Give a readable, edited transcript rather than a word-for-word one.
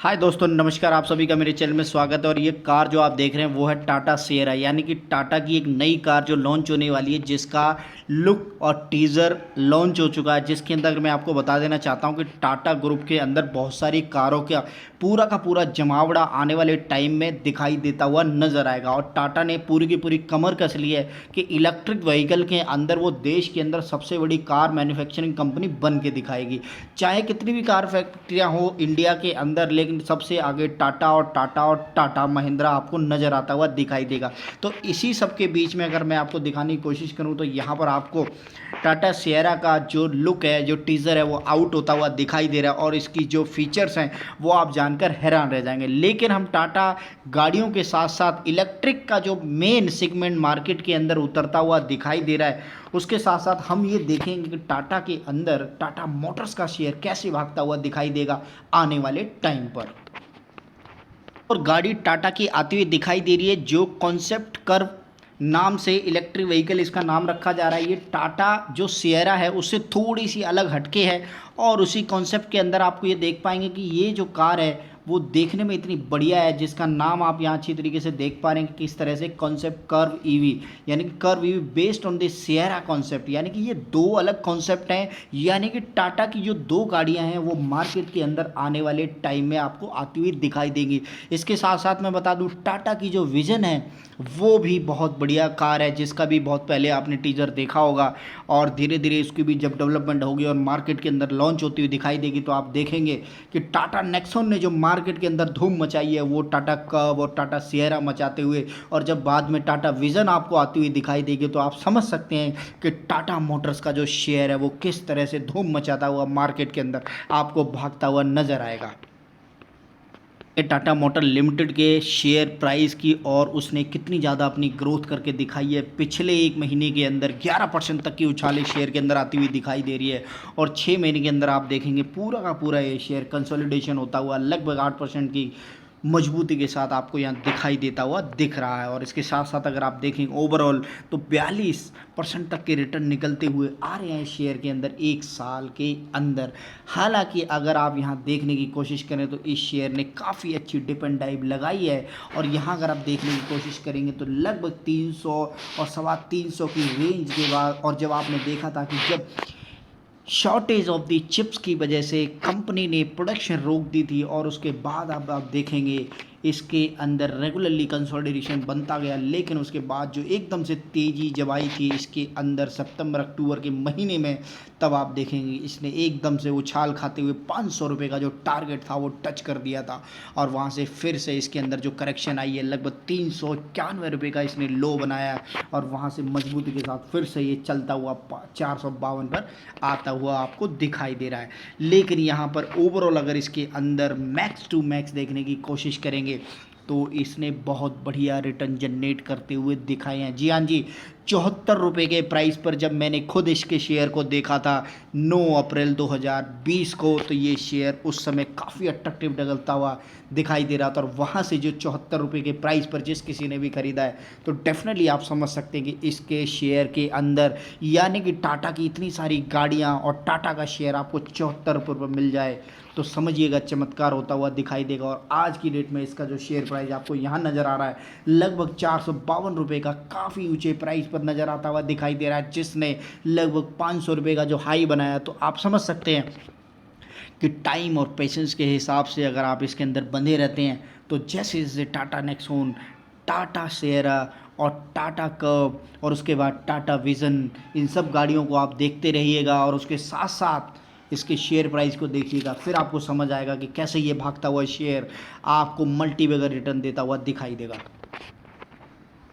हाय दोस्तों, नमस्कार। आप सभी का मेरे चैनल में स्वागत है। और ये कार जो आप देख रहे हैं वो है टाटा सिएरा, यानी कि टाटा की एक नई कार जो लॉन्च होने वाली है, जिसका लुक और टीज़र लॉन्च हो चुका है। जिसके अंदर मैं आपको बता देना चाहता हूं कि टाटा ग्रुप के अंदर बहुत सारी कारों का पूरा जमावड़ा आने वाले टाइम में दिखाई देता हुआ नजर आएगा। और टाटा ने पूरी की पूरी कमर कस ली है कि इलेक्ट्रिक व्हीकल के अंदर वो देश के अंदर सबसे बड़ी कार मैन्युफैक्चरिंग कंपनी बन के दिखाएगी। चाहे कितनी भी कार फैक्ट्रियाँ हो इंडिया के अंदर, लेकिन सबसे आगे टाटा और टाटा महिंद्रा आपको नज़र आता हुआ दिखाई देगा। तो इसी सब के बीच में अगर मैं आपको दिखाने की कोशिश करूं तो यहाँ पर आपको टाटा सिएरा का जो लुक है, जो टीज़र है, वो आउट होता हुआ दिखाई दे रहा है। और इसकी जो फीचर्स हैं वो आप जानकर हैरान रह जाएंगे। लेकिन हम टाटा गाड़ियों के साथ साथ इलेक्ट्रिक का जो मेन सेगमेंट मार्केट के अंदर उतरता हुआ दिखाई दे रहा है, उसके साथ साथ हम ये देखेंगे कि टाटा के अंदर टाटा मोटर्स का शेयर कैसे भागता हुआ दिखाई देगा आने वाले टाइम पर। और गाड़ी टाटा की आती हुई दिखाई दे रही है, जो कॉन्सेप्ट कर्व नाम से इलेक्ट्रिक व्हीकल इसका नाम रखा जा रहा है। ये टाटा जो सिएरा है उससे थोड़ी सी अलग हटके है। और उसी कॉन्सेप्ट के अंदर आपको ये देख पाएंगे कि ये जो कार है वो देखने में इतनी बढ़िया है, जिसका नाम आप यहाँ अच्छी तरीके से देख पा रहे हैं कि किस तरह से कॉन्सेप्ट कर्व ईवी, यानी कि Curvv EV based on the Sierra concept. यानी कि ये दो अलग कॉन्सेप्ट हैं, यानी कि टाटा की जो दो गाड़ियां हैं वो मार्केट के अंदर आने वाले टाइम में आपको आती हुई दिखाई देंगी। इसके साथ साथ मैं बता दूं, टाटा की जो विज़न है वो भी बहुत बढ़िया कार है, जिसका भी बहुत पहले आपने टीजर देखा होगा। और धीरे धीरे इसकी भी जब डेवलपमेंट होगी और मार्केट के अंदर लॉन्च होती हुई दिखाई देगी, तो आप देखेंगे कि टाटा नेक्सॉन ने जो मार्केट के अंदर धूम मचाई है वो टाटा कर्व और टाटा सिएरा मचाते हुए, और जब बाद में टाटा विज़न आपको आती हुई दिखाई देगी तो आप समझ सकते हैं कि टाटा मोटर्स का जो शेयर है वो किस तरह से धूम मचाता हुआ मार्केट के अंदर आपको भागता हुआ नजर आएगा। टाटा मोटर लिमिटेड के शेयर प्राइस की और उसने कितनी ज़्यादा अपनी ग्रोथ करके दिखाई है। पिछले एक महीने के अंदर 11% तक की उछालें शेयर के अंदर आती हुई दिखाई दे रही है। और 6 महीने के अंदर आप देखेंगे पूरा का पूरा ये शेयर कंसोलिडेशन होता हुआ लगभग 8% की मजबूती के साथ आपको यहाँ दिखाई देता हुआ दिख रहा है। और इसके साथ साथ अगर आप देखें ओवरऑल तो 42% तक के रिटर्न निकलते हुए आ रहे हैं शेयर के अंदर एक साल के अंदर। हालांकि अगर आप यहाँ देखने की कोशिश करें तो इस शेयर ने काफ़ी अच्छी डिप एंड डाइव लगाई है। और यहाँ अगर आप देखने की कोशिश करेंगे तो लगभग 300 और 350 की रेंज के बाद, और जब आपने देखा था कि जब शॉर्टेज ऑफ दी चिप्स की वजह से कंपनी ने प्रोडक्शन रोक दी थी, और उसके बाद अब आप देखेंगे इसके अंदर रेगुलरली कंसोलिडेशन बनता गया। लेकिन उसके बाद जो एकदम से तेज़ी जब आई थी इसके अंदर सितंबर अक्टूबर के महीने में, तब आप देखेंगे इसने एकदम से उछाल खाते हुए 500 रुपये का जो टारगेट था वो टच कर दिया था। और वहाँ से फिर से इसके अंदर जो करेक्शन आई है लगभग 391 रुपये का इसने लो बनाया, और वहाँ से मजबूती के साथ फिर से ये चलता हुआ 452 पर आता हुआ आपको दिखाई दे रहा है। लेकिन यहाँ पर ओवरऑल अगर इसके अंदर मैक्स टू मैक्स देखने की कोशिश करेंगे तो इसने बहुत बढ़िया रिटर्न जनरेट करते हुए दिखाए हैं। जी हाँ जी, 74 रुपये के प्राइस पर जब मैंने खुद इसके शेयर को देखा था 9 अप्रैल 2020 को, तो ये शेयर उस समय काफ़ी अट्रैक्टिव निकलता हुआ दिखाई दे रहा था। और वहाँ से जो 74 रुपये के प्राइस पर जिस किसी ने भी खरीदा है तो डेफिनेटली आप समझ सकते हैं कि इसके शेयर के अंदर, यानी कि टाटा की इतनी सारी गाड़ियाँ और टाटा का शेयर आपको 74 रुपये पर मिल जाए तो समझिएगा चमत्कार होता हुआ दिखाई देगा। और आज की डेट में इसका जो शेयर प्राइस आपको यहाँ नज़र आ रहा है लगभग 452 रुपये का काफ़ी ऊंचे प्राइस पर नज़र आता हुआ दिखाई दे रहा है, जिसने लगभग 500 रुपये का जो हाई बनाया। तो आप समझ सकते हैं कि टाइम और पेशेंस के हिसाब से अगर आप इसके अंदर बंधे रहते हैं तो जैसे जैसे टाटा नेक्सॉन, टाटा सिएरा और टाटा कर्व और उसके बाद टाटा विज़न, इन सब गाड़ियों को आप देखते रहिएगा और उसके साथ साथ इसके शेयर प्राइस को देखिएगा, फिर आपको समझ आएगा कि कैसे ये भागता हुआ शेयर आपको मल्टी बैगर रिटर्न देता हुआ दिखाई देगा।